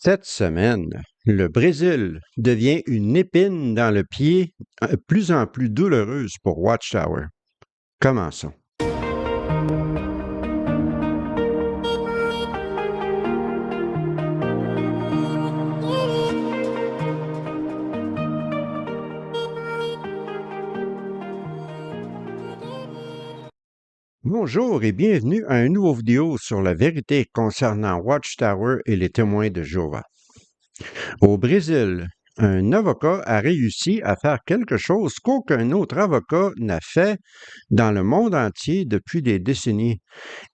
Cette semaine, le Brésil devient une épine dans le pied plus en plus douloureuse pour Watchtower. Commençons. Bonjour et bienvenue à une nouvelle vidéo sur la vérité concernant Watchtower et les témoins de Jéhovah. Au Brésil, un avocat a réussi à faire quelque chose qu'aucun autre avocat n'a fait dans le monde entier depuis des décennies.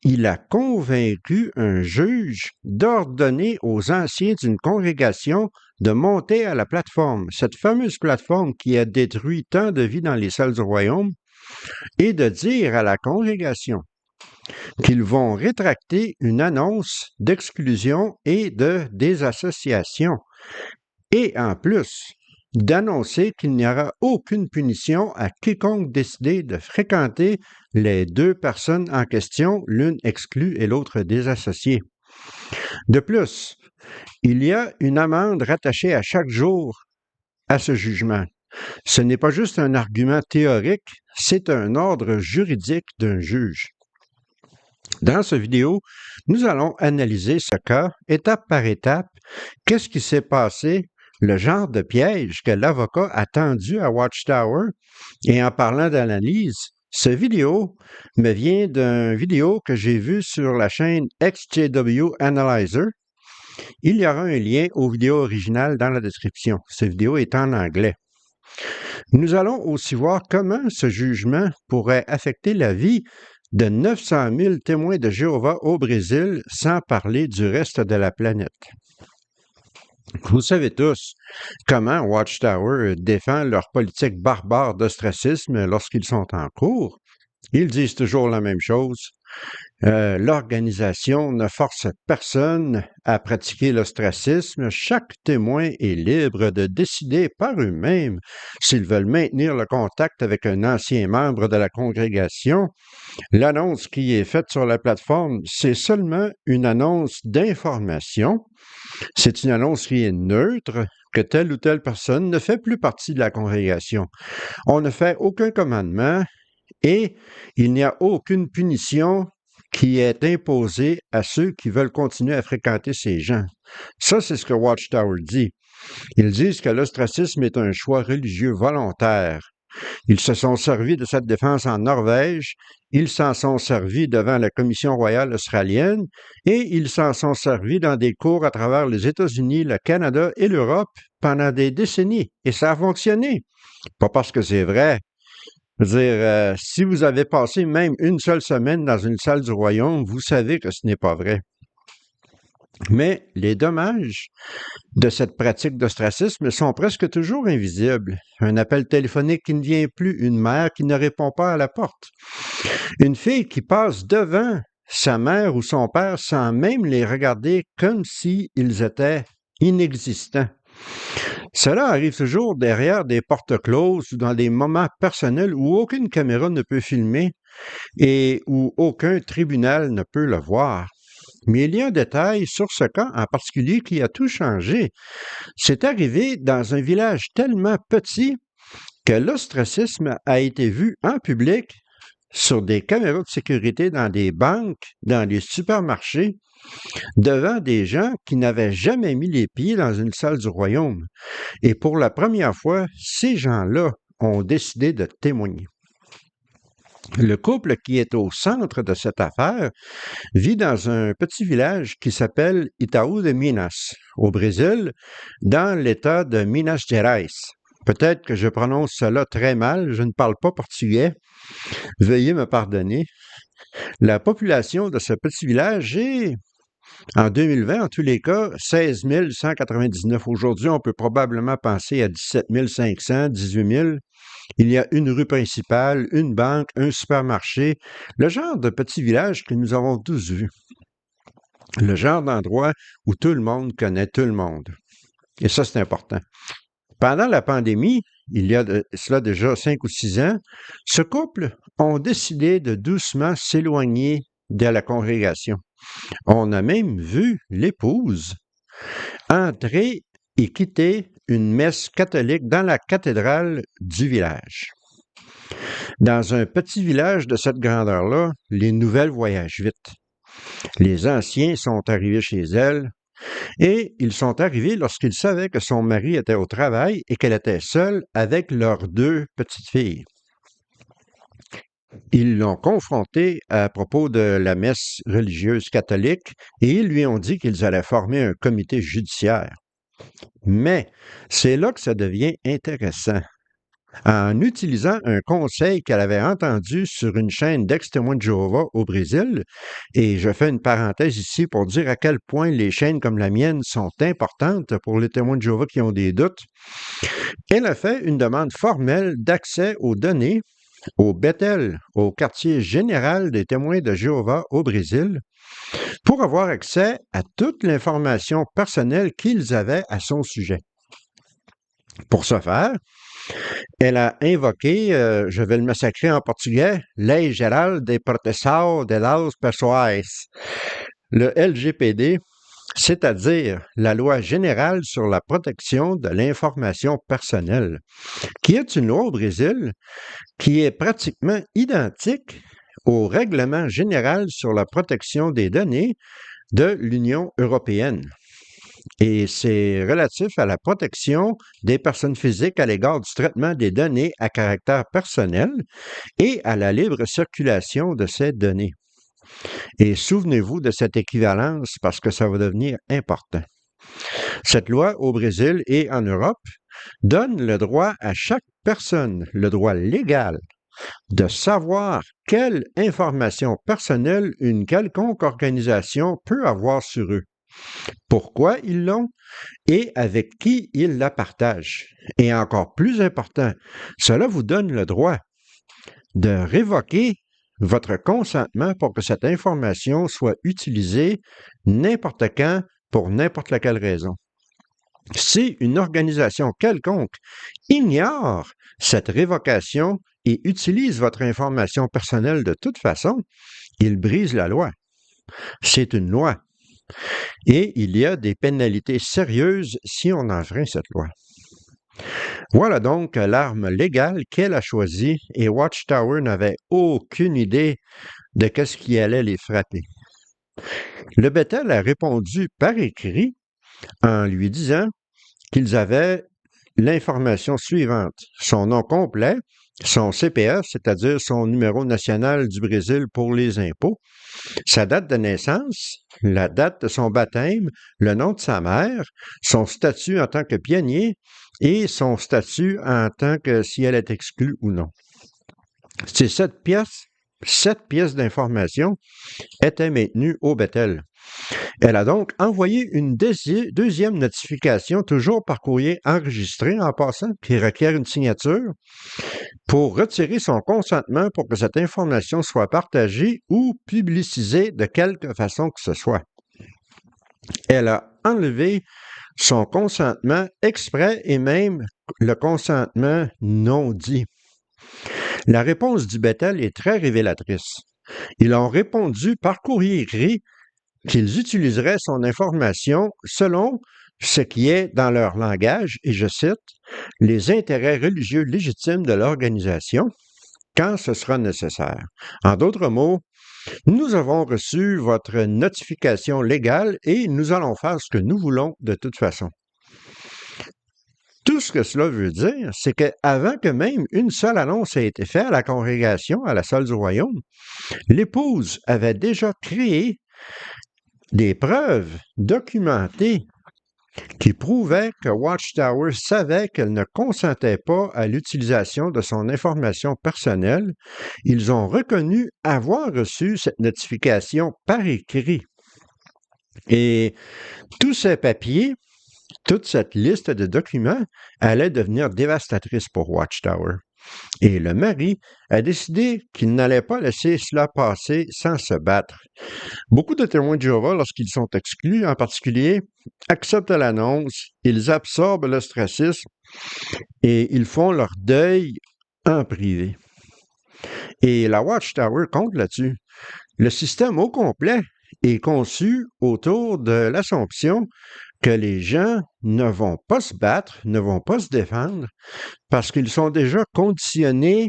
Il a convaincu un juge d'ordonner aux anciens d'une congrégation de monter à la plateforme, cette fameuse plateforme qui a détruit tant de vies dans les salles du royaume, et de dire à la congrégation qu'ils vont rétracter une annonce d'exclusion et de désassociation. Et en plus, d'annoncer qu'il n'y aura aucune punition à quiconque décider de fréquenter les deux personnes en question, l'une exclue et l'autre désassociée. De plus, il y a une amende rattachée à chaque jour à ce jugement. Ce n'est pas juste un argument théorique, c'est un ordre juridique d'un juge. Dans cette vidéo, nous allons analyser ce cas étape par étape. Qu'est-ce qui s'est passé? Le genre de piège que l'avocat a tendu à Watchtower. Et en parlant d'analyse, cette vidéo me vient d'une vidéo que j'ai vue sur la chaîne XJW Analyzer. Il y aura un lien aux vidéos originales dans la description. Cette vidéo est en anglais. Nous allons aussi voir comment ce jugement pourrait affecter la vie de 900 000 témoins de Jéhovah au Brésil, sans parler du reste de la planète. Vous savez tous comment Watchtower défend leur politique barbare d'ostracisme lorsqu'ils sont en cours. Ils disent toujours la même chose. L'organisation ne force personne à pratiquer l'ostracisme. Chaque témoin est libre de décider par eux-mêmes s'ils veulent maintenir le contact avec un ancien membre de la congrégation. L'annonce qui est faite sur la plateforme, c'est seulement une annonce d'information. C'est une annonce qui est neutre, que telle ou telle personne ne fait plus partie de la congrégation. On ne fait aucun commandement et il n'y a aucune punition qui est imposée à ceux qui veulent continuer à fréquenter ces gens. Ça, c'est ce que Watchtower dit. Ils disent que l'ostracisme est un choix religieux volontaire. Ils se sont servis de cette défense en Norvège, ils s'en sont servis devant la Commission royale australienne et ils s'en sont servis dans des cours à travers les États-Unis, le Canada et l'Europe pendant des décennies. Et ça a fonctionné. Pas parce que c'est vrai. Je veux dire, si vous avez passé même une seule semaine dans une salle du royaume, vous savez que ce n'est pas vrai. Mais les dommages de cette pratique d'ostracisme sont presque toujours invisibles. Un appel téléphonique qui ne vient plus, une mère qui ne répond pas à la porte, une fille qui passe devant sa mère ou son père sans même les regarder comme s'ils étaient inexistants. Cela arrive toujours derrière des portes closes ou dans des moments personnels où aucune caméra ne peut filmer et où aucun tribunal ne peut le voir. Mais il y a un détail sur ce cas en particulier qui a tout changé. C'est arrivé dans un village tellement petit que l'ostracisme a été vu en public sur des caméras de sécurité dans des banques, dans les supermarchés, devant des gens qui n'avaient jamais mis les pieds dans une salle du royaume. Et pour la première fois, ces gens-là ont décidé de témoigner. Le couple qui est au centre de cette affaire vit dans un petit village qui s'appelle Itaú de Minas, au Brésil, dans l'État de Minas Gerais. Peut-être que je prononce cela très mal, je ne parle pas portugais. Veuillez me pardonner. La population de ce petit village est, en 2020, en tous les cas, 16 199. Aujourd'hui, on peut probablement penser à 17 500, 18 000. Il y a une rue principale, une banque, un supermarché, le genre de petit village que nous avons tous vu. Le genre d'endroit où tout le monde connaît tout le monde. Et ça, c'est important. Pendant la pandémie, il y a cela déjà 5 ou 6 ans, ce couple ont décidé de doucement s'éloigner de la congrégation. On a même vu l'épouse entrer et quitter une messe catholique dans la cathédrale du village. Dans un petit village de cette grandeur-là, les nouvelles voyagent vite. Les anciens sont arrivés chez elle et ils sont arrivés lorsqu'ils savaient que son mari était au travail et qu'elle était seule avec leurs 2 petites filles. Ils l'ont confronté à propos de la messe religieuse catholique et ils lui ont dit qu'ils allaient former un comité judiciaire. Mais c'est là que ça devient intéressant. En utilisant un conseil qu'elle avait entendu sur une chaîne d'ex-témoins de Jéhovah au Brésil, et je fais une parenthèse ici pour dire à quel point les chaînes comme la mienne sont importantes pour les témoins de Jéhovah qui ont des doutes, elle a fait une demande formelle d'accès aux données au Bethel, au quartier général des témoins de Jéhovah au Brésil, pour avoir accès à toute l'information personnelle qu'ils avaient à son sujet. Pour ce faire, elle a invoqué, je vais le massacrer en portugais, Lei Geral de Proteção de las Pessoas, le LGPD, c'est-à-dire la loi générale sur la protection de l'information personnelle, qui est une loi au Brésil qui est pratiquement identique au règlement général sur la protection des données de l'Union européenne. Et c'est relatif à la protection des personnes physiques à l'égard du traitement des données à caractère personnel et à la libre circulation de ces données. Et souvenez-vous de cette équivalence parce que ça va devenir important. Cette loi au Brésil et en Europe donne le droit à chaque personne, le droit légal, de savoir quelle information personnelle une quelconque organisation peut avoir sur eux, pourquoi ils l'ont et avec qui ils la partagent. Et encore plus important, cela vous donne le droit de révoquer votre consentement pour que cette information soit utilisée n'importe quand pour n'importe laquelle raison. Si une organisation quelconque ignore cette révocation et utilise votre information personnelle de toute façon, il brise la loi. C'est une loi. Et il y a des pénalités sérieuses si on enfreint cette loi. Voilà donc l'arme légale qu'elle a choisie et Watchtower n'avait aucune idée de qu'est-ce qui allait les frapper. Le Bethel a répondu par écrit en lui disant qu'ils avaient l'information suivante, son nom complet, son CPF, c'est-à-dire son numéro national du Brésil pour les impôts, sa date de naissance, la date de son baptême, le nom de sa mère, son statut en tant que pionnier et son statut en tant que si elle est exclue ou non. Ces 7 pièces d'information étaient maintenues au Bethel. Elle a donc envoyé une deuxième notification, toujours par courrier enregistré en passant, qui requiert une signature, pour retirer son consentement pour que cette information soit partagée ou publicisée de quelque façon que ce soit. Elle a enlevé son consentement exprès et même le consentement non dit. La réponse du Bethel est très révélatrice. Ils ont répondu par courrier écrit qu'ils utiliseraient son information selon ce qui est dans leur langage, et je cite, « les intérêts religieux légitimes de l'organisation quand ce sera nécessaire ». En d'autres mots, nous avons reçu votre notification légale et nous allons faire ce que nous voulons de toute façon. Tout ce que cela veut dire, c'est qu'avant que même une seule annonce ait été faite à la congrégation, à la salle du royaume, l'épouse avait déjà créé des preuves documentées qui prouvaient que Watchtower savait qu'elle ne consentait pas à l'utilisation de son information personnelle. Ils ont reconnu avoir reçu cette notification par écrit. Et tous ces papiers, toute cette liste de documents allait devenir dévastatrice pour Watchtower. Et le mari a décidé qu'il n'allait pas laisser cela passer sans se battre. Beaucoup de témoins de Jéhovah, lorsqu'ils sont exclus en particulier, acceptent l'annonce, ils absorbent l'ostracisme et ils font leur deuil en privé. Et la Watchtower compte là-dessus. Le système au complet est conçu autour de l'assomption que les gens ne vont pas se battre, ne vont pas se défendre, parce qu'ils sont déjà conditionnés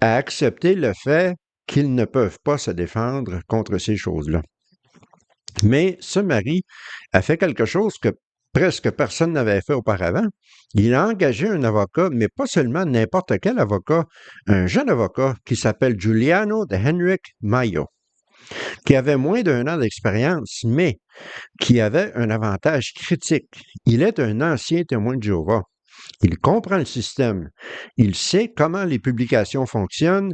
à accepter le fait qu'ils ne peuvent pas se défendre contre ces choses-là. Mais ce mari a fait quelque chose que presque personne n'avait fait auparavant. Il a engagé un avocat, mais pas seulement n'importe quel avocat, un jeune avocat qui s'appelle Giuliano de Henric Maio, qui avait moins d'1 an d'expérience, mais qui avait un avantage critique. Il est un ancien témoin de Jéhovah. Il comprend le système. Il sait comment les publications fonctionnent.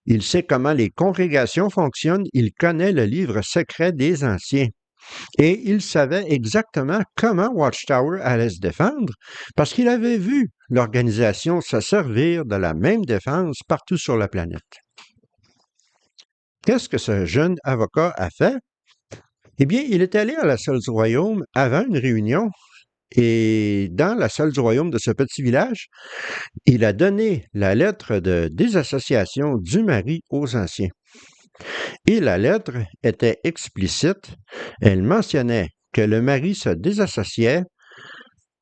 Il sait comment les congrégations fonctionnent. Il connaît le livre secret des anciens. Et il savait exactement comment Watchtower allait se défendre parce qu'il avait vu l'organisation se servir de la même défense partout sur la planète. Qu'est-ce que ce jeune avocat a fait? Eh bien, il est allé à la salle du royaume avant une réunion et dans la salle du royaume de ce petit village, il a donné la lettre de désassociation du mari aux anciens. Et la lettre était explicite. Elle mentionnait que le mari se désassociait,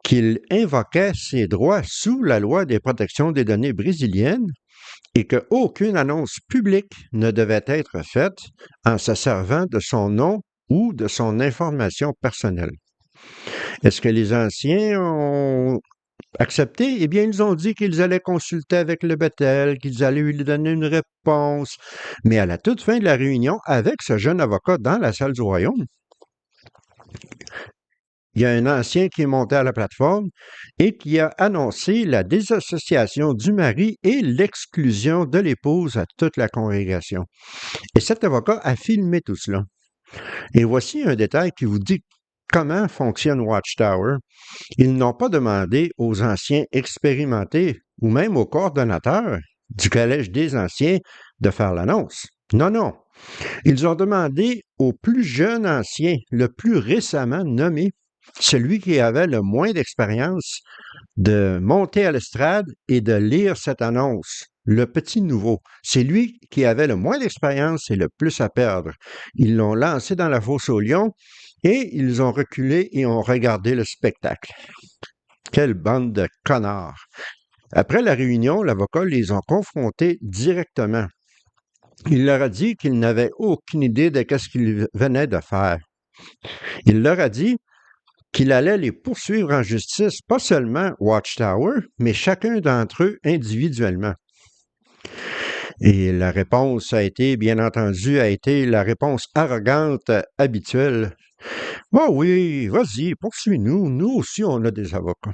qu'il invoquait ses droits sous la loi des protections des données brésiliennes et qu'aucune annonce publique ne devait être faite en se servant de son nom ou de son information personnelle. Est-ce que les anciens ont accepté? Eh bien, ils ont dit qu'ils allaient consulter avec le Bethel, qu'ils allaient lui donner une réponse. Mais à la toute fin de la réunion, avec ce jeune avocat dans la salle du royaume, il y a un ancien qui est monté à la plateforme et qui a annoncé la désassociation du mari et l'exclusion de l'épouse à toute la congrégation. Et cet avocat a filmé tout cela. Et voici un détail qui vous dit comment fonctionne Watchtower. Ils n'ont pas demandé aux anciens expérimentés ou même aux coordonnateurs du Collège des anciens de faire l'annonce. Non, non. Ils ont demandé au plus jeune ancien, le plus récemment nommé, celui qui avait le moins d'expérience, de monter à l'estrade et de lire cette annonce. Le petit nouveau. C'est lui qui avait le moins d'expérience et le plus à perdre. Ils l'ont lancé dans la fosse aux lions et ils ont reculé et ont regardé le spectacle. Quelle bande de connards! Après la réunion, l'avocat les a confrontés directement. Il leur a dit qu'ils n'avaient aucune idée de ce qu'ils venaient de faire. Il leur a dit qu'il allait les poursuivre en justice, pas seulement Watchtower, mais chacun d'entre eux individuellement. Et la réponse a été, bien entendu, la réponse arrogante habituelle. « Ah oui, vas-y, poursuis-nous, nous aussi on a des avocats. »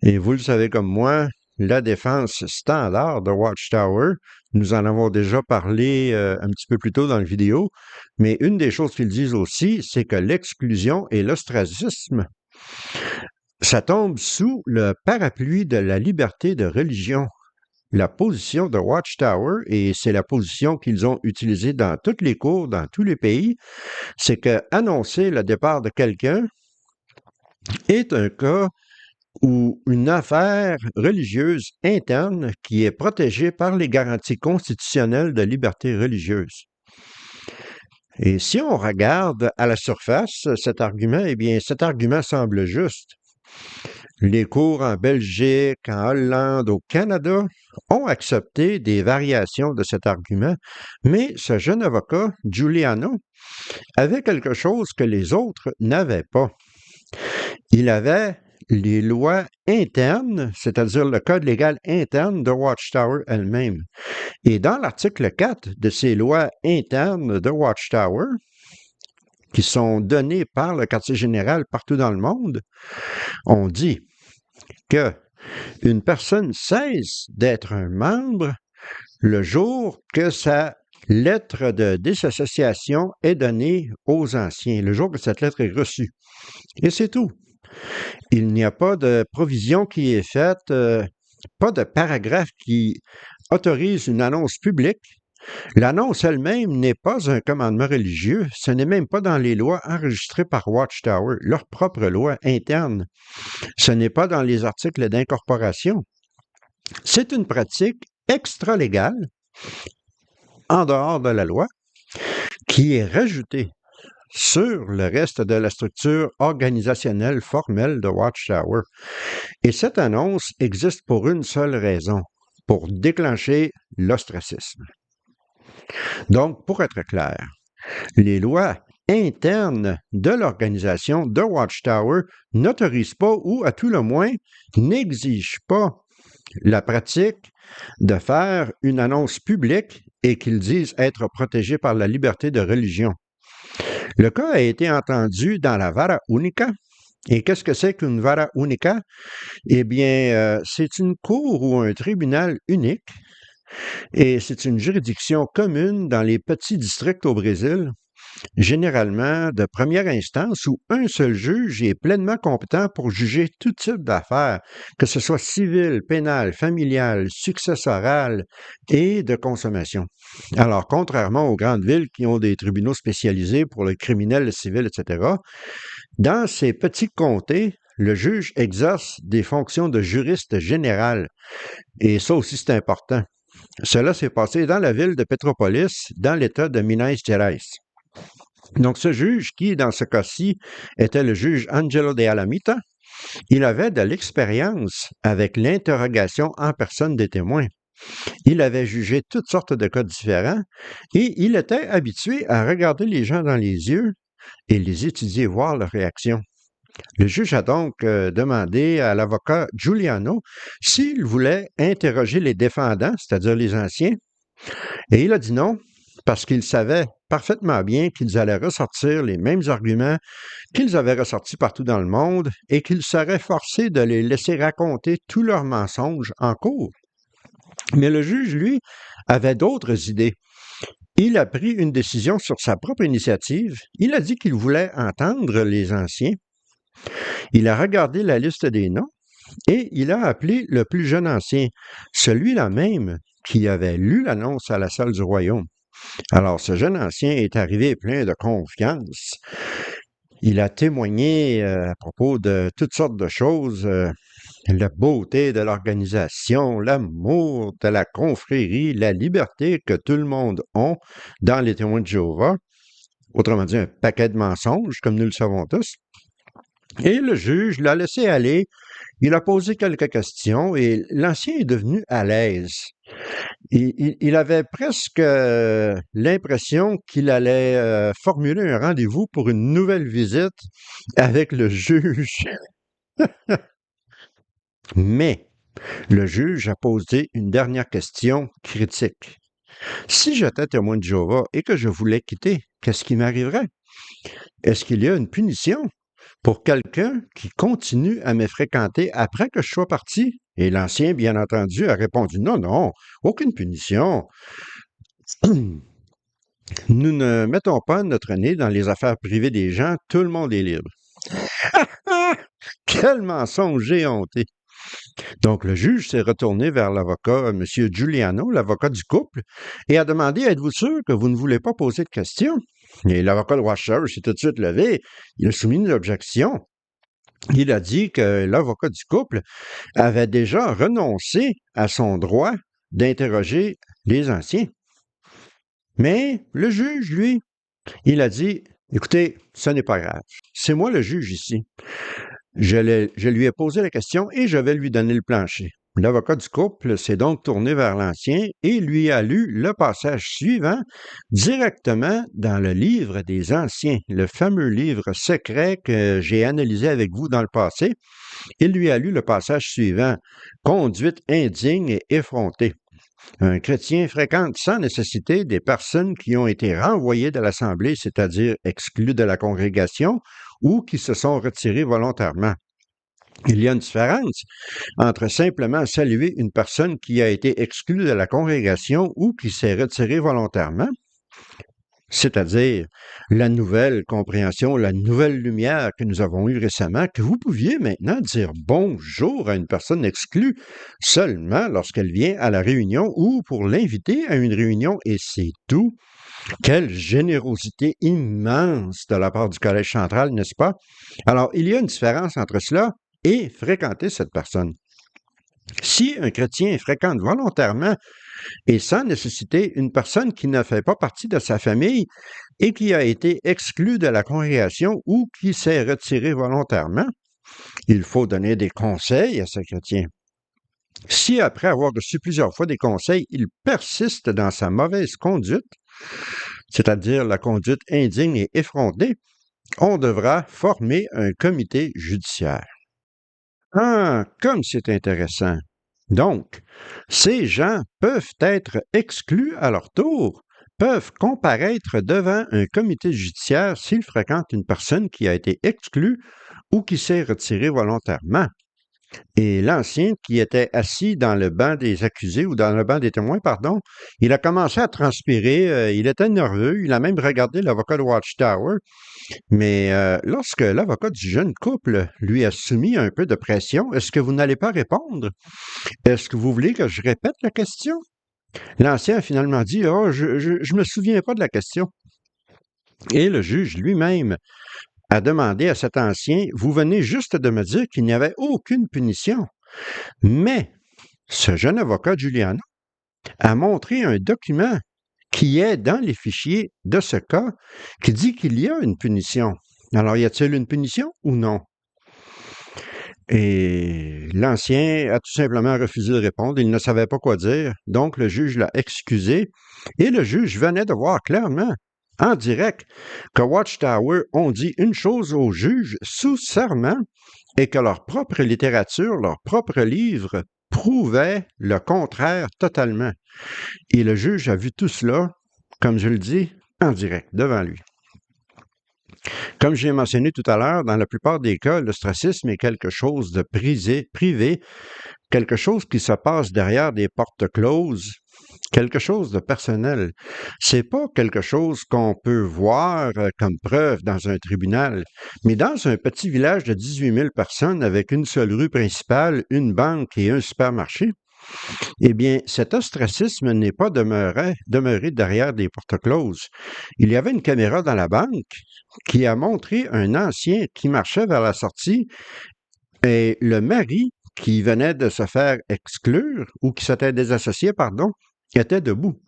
Et vous le savez comme moi, la défense standard de Watchtower, nous en avons déjà parlé un petit peu plus tôt dans la vidéo, mais une des choses qu'ils disent aussi, c'est que l'exclusion et l'ostracisme, ça tombe sous le parapluie de la liberté de religion. La position de Watchtower, et c'est la position qu'ils ont utilisée dans toutes les cours, dans tous les pays, c'est que annoncer le départ de quelqu'un est un cas ou une affaire religieuse interne qui est protégée par les garanties constitutionnelles de liberté religieuse. Et si on regarde à la surface cet argument, eh bien, cet argument semble juste. Les cours en Belgique, en Hollande, au Canada ont accepté des variations de cet argument, mais ce jeune avocat, Giuliano, avait quelque chose que les autres n'avaient pas. Il avait les lois internes, c'est-à-dire le code légal interne de Watchtower elle-même. Et dans l'article 4 de ces lois internes de Watchtower, qui sont données par le quartier général partout dans le monde, on dit que une personne cesse d'être un membre le jour que sa lettre de désassociation est donnée aux anciens, le jour que cette lettre est reçue. Et c'est tout. Il n'y a pas de provision qui est faite, pas de paragraphe qui autorise une annonce publique. L'annonce elle-même n'est pas un commandement religieux, ce n'est même pas dans les lois enregistrées par Watchtower, leur propre loi interne. Ce n'est pas dans les articles d'incorporation. C'est une pratique extra-légale, en dehors de la loi, qui est rajoutée sur le reste de la structure organisationnelle formelle de Watchtower. Et cette annonce existe pour une seule raison, pour déclencher l'ostracisme. Donc, pour être clair, les lois internes de l'organisation de Watchtower n'autorisent pas ou, à tout le moins, n'exigent pas la pratique de faire une annonce publique et qu'ils disent être protégés par la liberté de religion. Le cas a été entendu dans la Vara Unica. Et qu'est-ce que c'est qu'une Vara Unica? Eh bien, c'est une cour ou un tribunal unique et c'est une juridiction commune dans les petits districts au Brésil, généralement de première instance où un seul juge est pleinement compétent pour juger tout type d'affaires, que ce soit civil, pénal, familial, successoral et de consommation. Alors, contrairement aux grandes villes qui ont des tribunaux spécialisés pour le criminel, le civil, etc., dans ces petits comtés, le juge exerce des fonctions de juriste général. Et ça aussi, c'est important. Cela s'est passé dans la ville de Petropolis, dans l'État de Minas Gerais. Donc, ce juge, qui, dans ce cas-ci, était le juge Angelo de Alamita, il avait de l'expérience avec l'interrogation en personne des témoins. Il avait jugé toutes sortes de cas différents et il était habitué à regarder les gens dans les yeux et les étudier, voir leur réaction. Le juge a donc demandé à l'avocat Giuliano s'il voulait interroger les défendants, c'est-à-dire les anciens, et il a dit non, parce qu'il savait parfaitement bien qu'ils allaient ressortir les mêmes arguments qu'ils avaient ressortis partout dans le monde et qu'ils seraient forcés de les laisser raconter tous leurs mensonges en cours. Mais le juge, lui, avait d'autres idées. Il a pris une décision sur sa propre initiative. Il a dit qu'il voulait entendre les anciens. Il a regardé la liste des noms et il a appelé le plus jeune ancien, celui-là même qui avait lu l'annonce à la salle du royaume. Alors, ce jeune ancien est arrivé plein de confiance. Il a témoigné à propos de toutes sortes de choses, la beauté de l'organisation, l'amour de la confrérie, la liberté que tout le monde a dans les témoins de Jéhovah. Autrement dit, un paquet de mensonges, comme nous le savons tous. Et le juge l'a laissé aller. Il a posé quelques questions et l'ancien est devenu à l'aise. Il avait presque l'impression qu'il allait formuler un rendez-vous pour une nouvelle visite avec le juge. Mais le juge a posé une dernière question critique. Si j'étais témoin de Jéhovah et que je voulais quitter, qu'est-ce qui m'arriverait? Est-ce qu'il y a une punition pour quelqu'un qui continue à me fréquenter après que je sois parti? Et l'ancien, bien entendu, a répondu non, non, aucune punition. Nous ne mettons pas notre nez dans les affaires privées des gens, tout le monde est libre. Quel mensonge éhonté! Donc, le juge s'est retourné vers l'avocat, M. Giuliano, l'avocat du couple, et a demandé, êtes-vous sûr que vous ne voulez pas poser de questions? Et l'avocat de Watchtower s'est tout de suite levé. Il a soumis une objection. Il a dit que l'avocat du couple avait déjà renoncé à son droit d'interroger les anciens. Mais le juge, lui, il a dit, écoutez, ce n'est pas grave. C'est moi le juge ici. Je lui ai posé la question et je vais lui donner le plancher. L'avocat du couple s'est donc tourné vers l'ancien et lui a lu le passage suivant directement dans le livre des anciens, le fameux livre secret que j'ai analysé avec vous dans le passé. Il lui a lu le passage suivant, « Conduite indigne et effrontée ». Un chrétien fréquente sans nécessité des personnes qui ont été renvoyées de l'Assemblée, c'est-à-dire exclues de la congrégation, ou qui se sont retirées volontairement. Il y a une différence entre simplement saluer une personne qui a été exclue de la congrégation ou qui s'est retirée volontairement, c'est-à-dire la nouvelle compréhension, la nouvelle lumière que nous avons eue récemment, que vous pouviez maintenant dire bonjour à une personne exclue seulement lorsqu'elle vient à la réunion ou pour l'inviter à une réunion, et c'est tout. Quelle générosité immense de la part du Collège central, n'est-ce pas? Alors, il y a une différence entre cela et fréquenter cette personne. Si un chrétien fréquente volontairement et sans nécessiter une personne qui ne fait pas partie de sa famille et qui a été exclue de la congrégation ou qui s'est retirée volontairement. Il faut donner des conseils à ce chrétien. Si, après avoir reçu plusieurs fois des conseils, il persiste dans sa mauvaise conduite, c'est-à-dire la conduite indigne et effrontée, on devra former un comité judiciaire. Ah, comme c'est intéressant. Donc, ces gens peuvent être exclus à leur tour, peuvent comparaître devant un comité judiciaire s'ils fréquentent une personne qui a été exclue ou qui s'est retirée volontairement. Et l'ancien qui était assis dans le banc des accusés ou dans le banc des témoins, pardon, il a commencé à transpirer, il était nerveux, il a même regardé l'avocat de Watchtower, mais lorsque l'avocat du jeune couple lui a soumis un peu de pression, est-ce que vous n'allez pas répondre? Est-ce que vous voulez que je répète la question? L'ancien a finalement dit, oh, je me souviens pas de la question. Et le juge lui-même a demandé à cet ancien, vous venez juste de me dire qu'il n'y avait aucune punition. Mais ce jeune avocat, Giuliano, a montré un document qui est dans les fichiers de ce cas qui dit qu'il y a une punition. Alors, y a-t-il une punition ou non? Et l'ancien a tout simplement refusé de répondre. Il ne savait pas quoi dire. Donc, le juge l'a excusé. Et le juge venait de voir clairement, en direct, que Watchtower ont dit une chose au juge sous serment et que leur propre littérature, leur propre livre, prouvait le contraire totalement. Et le juge a vu tout cela, comme je le dis, en direct, devant lui. Comme j'ai mentionné tout à l'heure, dans la plupart des cas, l'ostracisme est quelque chose de privé, quelque chose qui se passe derrière des portes closes, quelque chose de personnel. C'est pas quelque chose qu'on peut voir comme preuve dans un tribunal, mais dans un petit village de 18 000 personnes avec une seule rue principale, une banque et un supermarché, eh bien, cet ostracisme n'est pas demeuré derrière des portes closes. Il y avait une caméra dans la banque qui a montré un ancien qui marchait vers la sortie et le mari qui venait de se faire exclure ou qui s'était désassocié, pardon, était debout.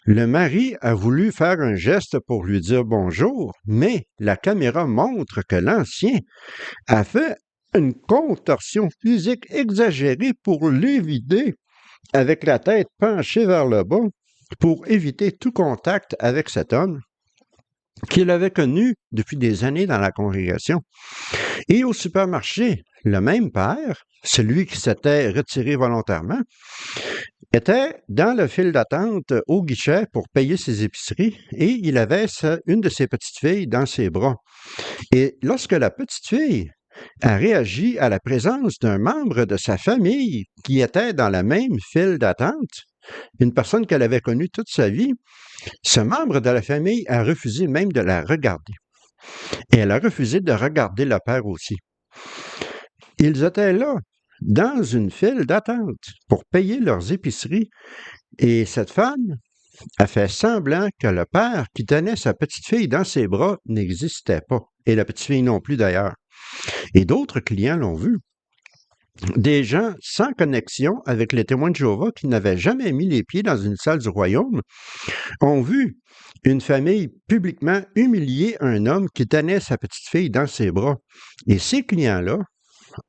Le mari a voulu faire un geste pour lui dire bonjour, mais la caméra montre que l'ancien a fait une contorsion physique exagérée pour l'éviter avec la tête penchée vers le bas pour éviter tout contact avec cet homme qu'il avait connu depuis des années dans la congrégation. Et au supermarché, le même père, celui qui s'était retiré volontairement, était dans le fil d'attente au guichet pour payer ses épiceries et il avait une de ses petites filles dans ses bras. Et lorsque la petite fille a réagi à la présence d'un membre de sa famille qui était dans la même file d'attente, une personne qu'elle avait connue toute sa vie, ce membre de la famille a refusé même de la regarder. Et elle a refusé de regarder le père aussi. Ils étaient là, dans une file d'attente pour payer leurs épiceries, et cette femme a fait semblant que le père qui tenait sa petite fille dans ses bras n'existait pas, et la petite fille non plus d'ailleurs. Et d'autres clients l'ont vu. Des gens sans connexion avec les témoins de Jéhovah qui n'avaient jamais mis les pieds dans une salle du royaume ont vu une famille publiquement humilier un homme qui tenait sa petite fille dans ses bras. Et ces clients-là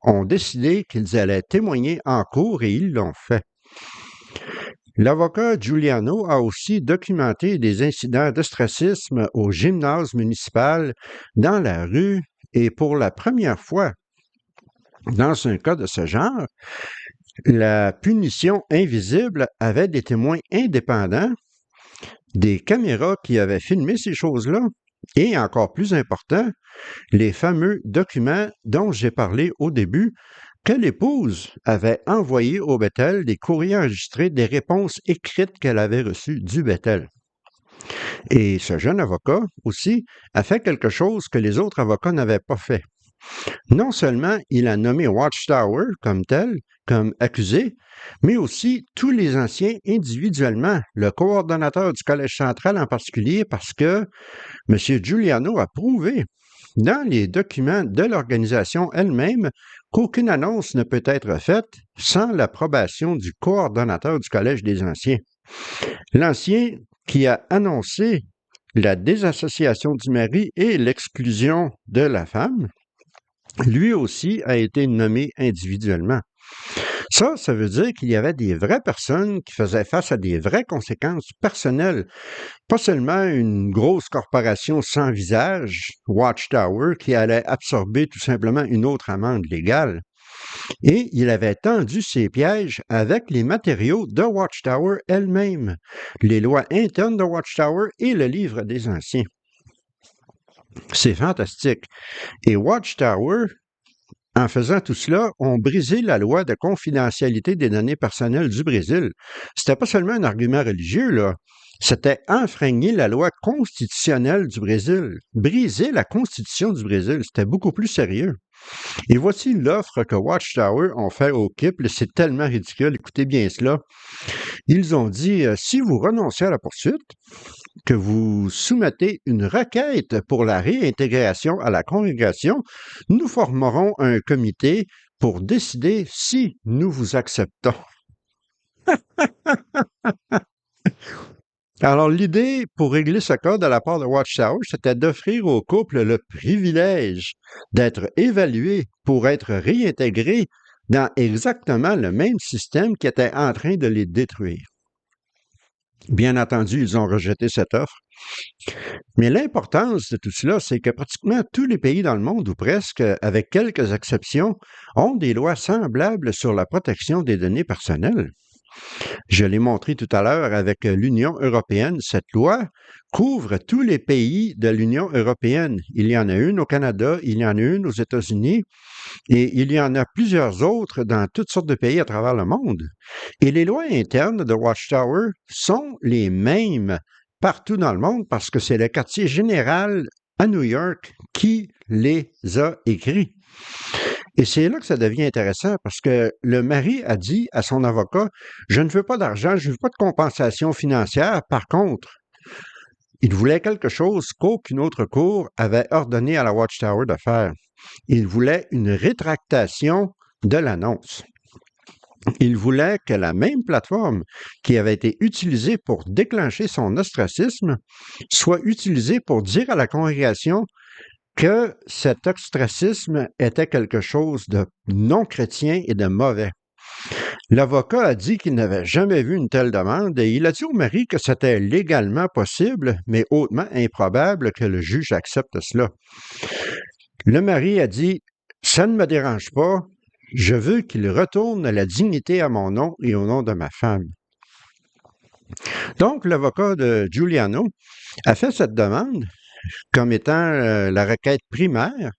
ont décidé qu'ils allaient témoigner en cours et ils l'ont fait. L'avocat Giuliano a aussi documenté des incidents d'ostracisme au gymnase municipal, dans la rue, et pour la première fois, dans un cas de ce genre, la punition invisible avait des témoins indépendants, des caméras qui avaient filmé ces choses-là, et encore plus important, les fameux documents dont j'ai parlé au début, que l'épouse avait envoyés au Bethel des courriers enregistrés, des réponses écrites qu'elle avait reçues du Bethel. Et ce jeune avocat aussi a fait quelque chose que les autres avocats n'avaient pas fait. Non seulement il a nommé Watchtower comme tel, comme accusé, mais aussi tous les anciens individuellement, le coordonnateur du Collège central en particulier, parce que M. Giuliano a prouvé dans les documents de l'organisation elle-même qu'aucune annonce ne peut être faite sans l'approbation du coordonnateur du Collège des anciens. L'ancien qui a annoncé la désassociation du mari et l'exclusion de la femme, lui aussi a été nommé individuellement. Ça veut dire qu'il y avait des vraies personnes qui faisaient face à des vraies conséquences personnelles, pas seulement une grosse corporation sans visage, Watchtower, qui allait absorber tout simplement une autre amende légale. Et il avait tendu ses pièges avec les matériaux de Watchtower elle-même, les lois internes de Watchtower et le livre des anciens. C'est fantastique. Et Watchtower, en faisant tout cela, ont brisé la loi de confidentialité des données personnelles du Brésil. C'était pas seulement un argument religieux, là. C'était enfreigner la loi constitutionnelle du Brésil. Briser la constitution du Brésil, c'était beaucoup plus sérieux. Et voici l'offre que Watchtower ont fait au couple. C'est tellement ridicule. Écoutez bien cela. Ils ont dit, si vous renoncez à la poursuite, que vous soumettez une requête pour la réintégration à la congrégation, nous formerons un comité pour décider si nous vous acceptons. Alors, l'idée pour régler ce cas de la part de Watchtower, c'était d'offrir au couple le privilège d'être évalué pour être réintégré dans exactement le même système qui était en train de les détruire. Bien entendu, ils ont rejeté cette offre. Mais l'importance de tout cela, c'est que pratiquement tous les pays dans le monde, ou presque, avec quelques exceptions, ont des lois semblables sur la protection des données personnelles. Je l'ai montré tout à l'heure avec l'Union européenne. Cette loi couvre tous les pays de l'Union européenne. Il y en a une au Canada, il y en a une aux États-Unis et il y en a plusieurs autres dans toutes sortes de pays à travers le monde. Et les lois internes de Watchtower sont les mêmes partout dans le monde parce que c'est le quartier général à New York qui les a écrits. Et c'est là que ça devient intéressant parce que le mari a dit à son avocat, je ne veux pas d'argent, je ne veux pas de compensation financière. Par contre, il voulait quelque chose qu'aucune autre cour avait ordonné à la Watchtower de faire. Il voulait une rétractation de l'annonce. Il voulait que la même plateforme qui avait été utilisée pour déclencher son ostracisme soit utilisée pour dire à la congrégation que cet ostracisme était quelque chose de non chrétien et de mauvais. L'avocat a dit qu'il n'avait jamais vu une telle demande et il a dit au mari que c'était légalement possible, mais hautement improbable que le juge accepte cela. Le mari a dit « Ça ne me dérange pas, je veux qu'il retourne la dignité à mon nom et au nom de ma femme. » Donc, l'avocat de Giuliano a fait cette demande comme étant la requête primaire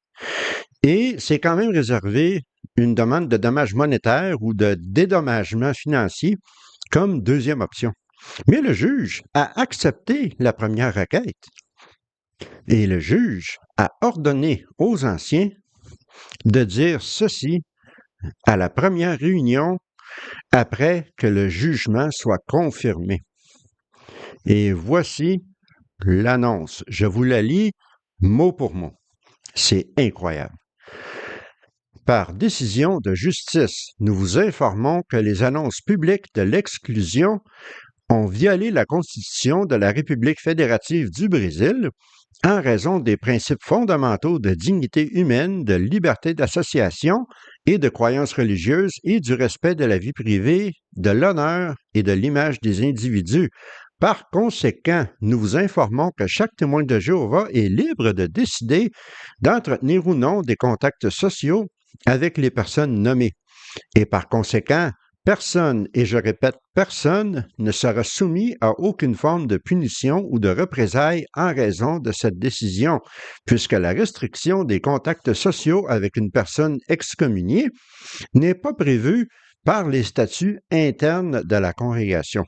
et c'est quand même réservé une demande de dommages monétaires ou de dédommagement financier comme deuxième option. Mais le juge a accepté la première requête et le juge a ordonné aux anciens de dire ceci à la première réunion après que le jugement soit confirmé. Et voici l'annonce. Je vous la lis mot pour mot. C'est incroyable. Par décision de justice, nous vous informons que les annonces publiques de l'exclusion ont violé la Constitution de la République fédérative du Brésil en raison des principes fondamentaux de dignité humaine, de liberté d'association et de croyances religieuses et du respect de la vie privée, de l'honneur et de l'image des individus. Par conséquent, nous vous informons que chaque témoin de Jéhovah est libre de décider d'entretenir ou non des contacts sociaux avec les personnes nommées. Et par conséquent, personne, et je répète, personne ne sera soumis à aucune forme de punition ou de représailles en raison de cette décision, puisque la restriction des contacts sociaux avec une personne excommuniée n'est pas prévue par les statuts internes de la congrégation.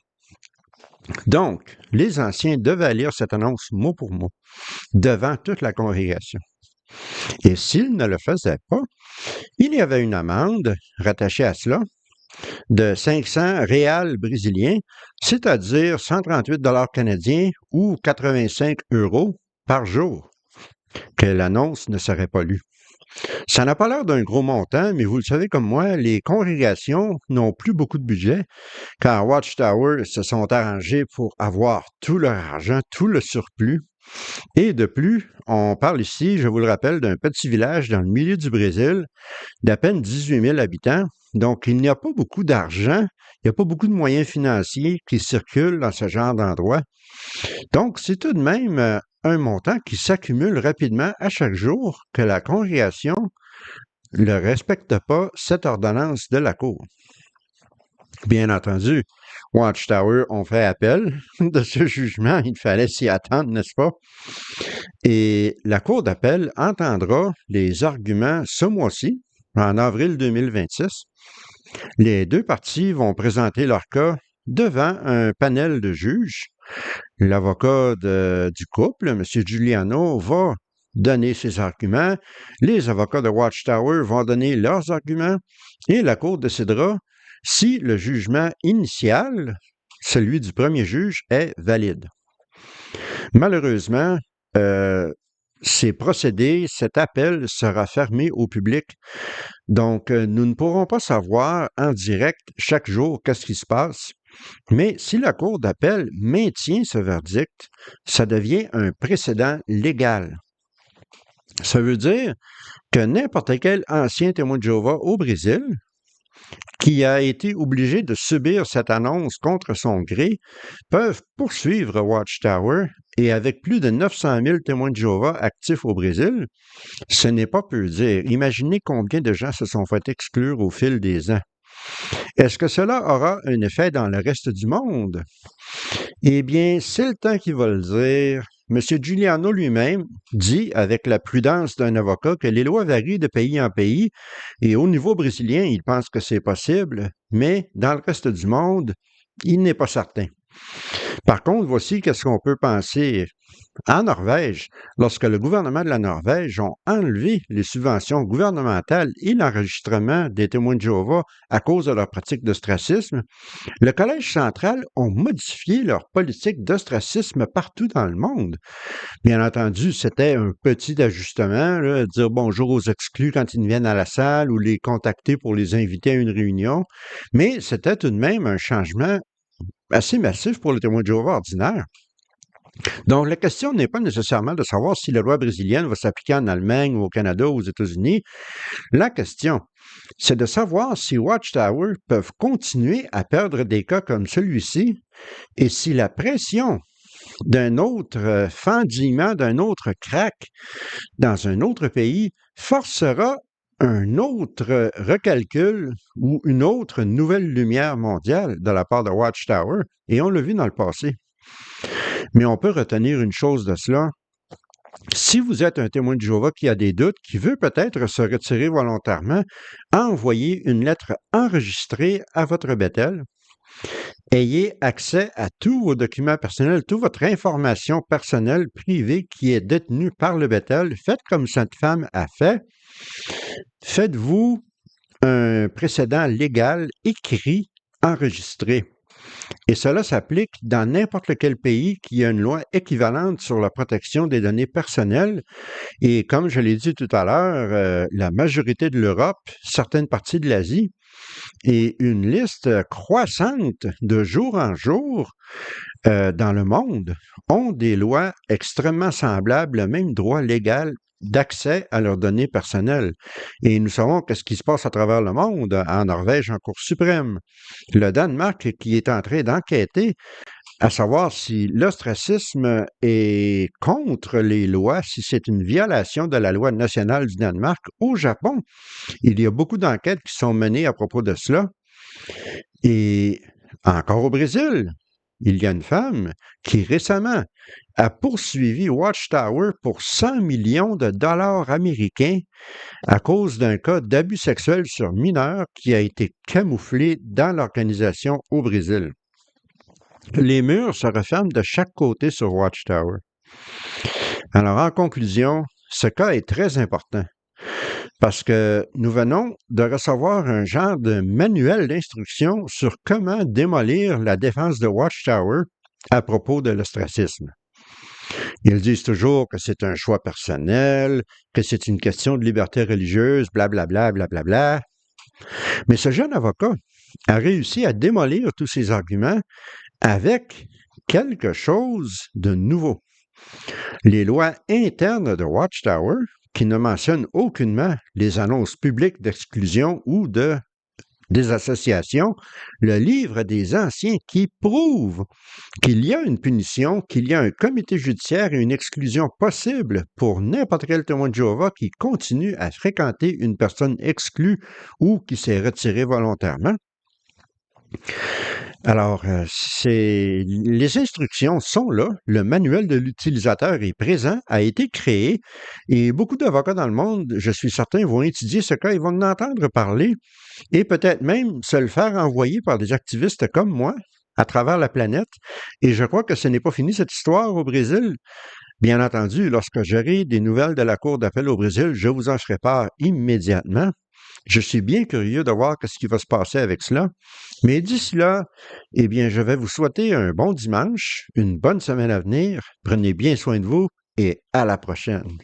Donc, les anciens devaient lire cette annonce mot pour mot devant toute la congrégation. Et s'ils ne le faisaient pas, il y avait une amende rattachée à cela de 500 réals brésiliens, c'est-à-dire 138 $ canadiens ou 85 € par jour. que l'annonce ne serait pas lue. Ça n'a pas l'air d'un gros montant, mais vous le savez comme moi, les congrégations n'ont plus beaucoup de budget, car Watchtower se sont arrangés pour avoir tout leur argent, tout le surplus. Et de plus, on parle ici, je vous le rappelle, d'un petit village dans le milieu du Brésil d'à peine 18 000 habitants. Donc, il n'y a pas beaucoup d'argent, il n'y a pas beaucoup de moyens financiers qui circulent dans ce genre d'endroit. Donc, c'est tout de même un montant qui s'accumule rapidement à chaque jour que la congrégation ne respecte pas cette ordonnance de la Cour. Bien entendu, Watchtower ont fait appel de ce jugement. Il fallait s'y attendre, n'est-ce pas? Et la Cour d'appel entendra les arguments ce mois-ci, en avril 2026. Les deux parties vont présenter leur cas devant un panel de juges. L'avocat du couple, M. Giuliano, va donner ses arguments. Les avocats de Watchtower vont donner leurs arguments et la Cour décidera si le jugement initial, celui du premier juge, est valide. Malheureusement, ces procédés, cet appel sera fermé au public. Donc, nous ne pourrons pas savoir en direct chaque jour qu'est-ce qui se passe. Mais si la Cour d'appel maintient ce verdict, ça devient un précédent légal. Ça veut dire que n'importe quel ancien témoin de Jéhovah au Brésil qui a été obligé de subir cette annonce contre son gré peuvent poursuivre Watchtower et avec plus de 900 000 témoins de Jéhovah actifs au Brésil, ce n'est pas peu dire. Imaginez combien de gens se sont fait exclure au fil des ans. Est-ce que cela aura un effet dans le reste du monde? Eh bien, c'est le temps qui va le dire. M. Giuliano lui-même dit, avec la prudence d'un avocat, que les lois varient de pays en pays et au niveau brésilien, il pense que c'est possible, mais dans le reste du monde, il n'est pas certain. Par contre, voici qu'est-ce qu'on peut penser. En Norvège, lorsque le gouvernement de la Norvège a enlevé les subventions gouvernementales et l'enregistrement des témoins de Jéhovah à cause de leur pratique d'ostracisme, le Collège central a modifié leur politique d'ostracisme partout dans le monde. Bien entendu, c'était un petit ajustement, là, dire bonjour aux exclus quand ils viennent à la salle ou les contacter pour les inviter à une réunion, mais c'était tout de même un changement assez massif pour le témoin de Jéhovah ordinaire. Donc, la question n'est pas nécessairement de savoir si la loi brésilienne va s'appliquer en Allemagne ou au Canada ou aux États-Unis. La question, c'est de savoir si Watchtower peuvent continuer à perdre des cas comme celui-ci et si la pression d'un autre fendillement, d'un autre crack dans un autre pays forcera un autre recalcul ou une autre nouvelle lumière mondiale de la part de Watchtower. Et on l'a vu dans le passé. Mais on peut retenir une chose de cela. Si vous êtes un témoin de Jéhovah qui a des doutes, qui veut peut-être se retirer volontairement, envoyez une lettre enregistrée à votre Bethel. Ayez accès à tous vos documents personnels, toute votre information personnelle privée qui est détenue par le Bethel. Faites comme cette femme a fait. Faites-vous un précédent légal écrit, enregistré. Et cela s'applique dans n'importe quel pays qui a une loi équivalente sur la protection des données personnelles. Et comme je l'ai dit tout à l'heure, la majorité de l'Europe, certaines parties de l'Asie, et une liste croissante de jour en jour dans le monde ont des lois extrêmement semblables, le même droit légal d'accès à leurs données personnelles. Et nous savons qu'est-ce qui se passe à travers le monde, en Norvège, en Cour suprême. Le Danemark qui est en train d'enquêter à savoir si l'ostracisme est contre les lois, si c'est une violation de la loi nationale du Danemark. Au Japon, il y a beaucoup d'enquêtes qui sont menées à propos de cela. Et encore au Brésil, il y a une femme qui récemment a poursuivi Watchtower pour 100 millions de dollars américains à cause d'un cas d'abus sexuels sur mineurs qui a été camouflé dans l'organisation au Brésil. Les murs se referment de chaque côté sur Watchtower. Alors, en conclusion, ce cas est très important parce que nous venons de recevoir un genre de manuel d'instruction sur comment démolir la défense de Watchtower à propos de l'ostracisme. Ils disent toujours que c'est un choix personnel, que c'est une question de liberté religieuse, blablabla, blablabla. Mais ce jeune avocat a réussi à démolir tous ces arguments avec quelque chose de nouveau. Les lois internes de Watchtower, qui ne mentionnent aucunement les annonces publiques d'exclusion ou des associations, le livre des anciens qui prouve qu'il y a une punition, qu'il y a un comité judiciaire et une exclusion possible pour n'importe quel témoin de Jéhovah qui continue à fréquenter une personne exclue ou qui s'est retirée volontairement. Alors, les instructions sont là, le manuel de l'utilisateur est présent, a été créé, et beaucoup d'avocats dans le monde, je suis certain, vont étudier ce cas, ils vont en entendre parler, et peut-être même se le faire envoyer par des activistes comme moi à travers la planète. Et je crois que ce n'est pas fini cette histoire au Brésil. Bien entendu, lorsque j'aurai des nouvelles de la Cour d'appel au Brésil, je vous en ferai part immédiatement. Je suis bien curieux de voir ce qui va se passer avec cela. Mais d'ici là, eh bien, je vais vous souhaiter un bon dimanche, une bonne semaine à venir. Prenez bien soin de vous et à la prochaine.